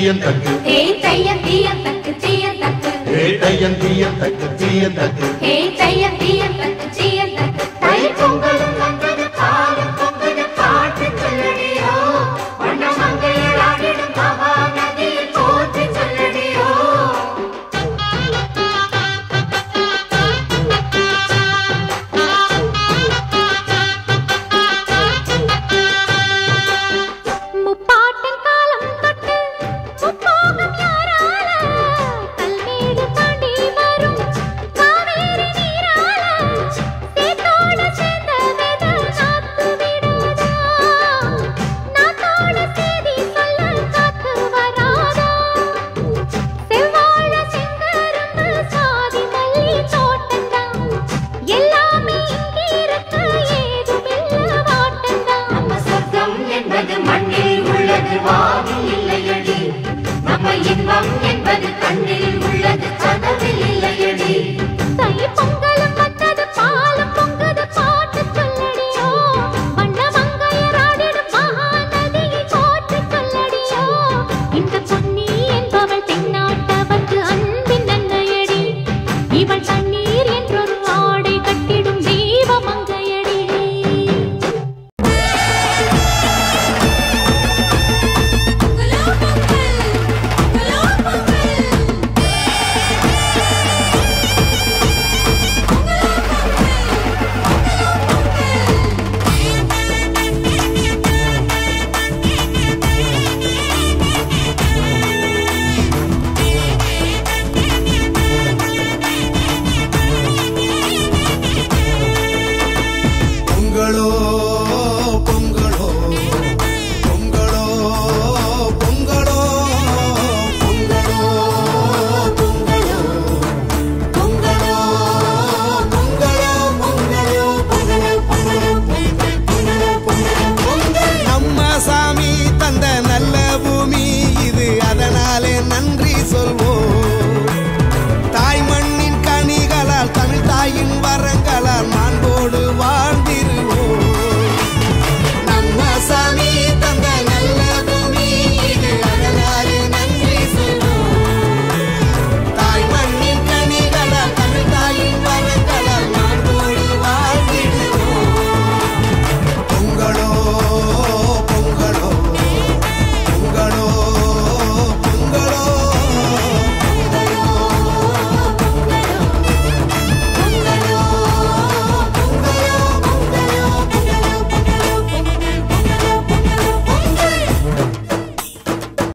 தீயந்தக்கு ஹே தையந்தீயந்தக்கு தீயந்தக்கு ஹே தையந்தீயந்தக்கு தீயந்தக்கு ஹே தையந்தீயந்தக்கு தீயந்தக்கு தை பொங்கலும் வந்தது பாலும் பொங்கது பாட்டு சொல்லடியோ வண்ண மங்கையராடிடும் மகா நதியில் போற்றி சொல்லடியோ முப்பாட்டின் காலம் தொட்டு முப்போகம் யாரால கல்மேடு தாண்டி வரும் காவேரி நீரால சேத்தோட சேர்ந்த வெத நாத்து விடாதா நாத்தோட சேதி சொல்ல காத்து வராதா செவ்வாழ செங்கரும்பு சாதி மல்லி தோட்டந்தான் எல்லாமே இங்கிருக்க ஏதுமில்ல வாட்டந்தான் நம்ம சொர்க்கம் என்பது மண்ணில் உள்ளது வானில் இல்லையடி நம்ம இன்பம் என்பது கண்ணில்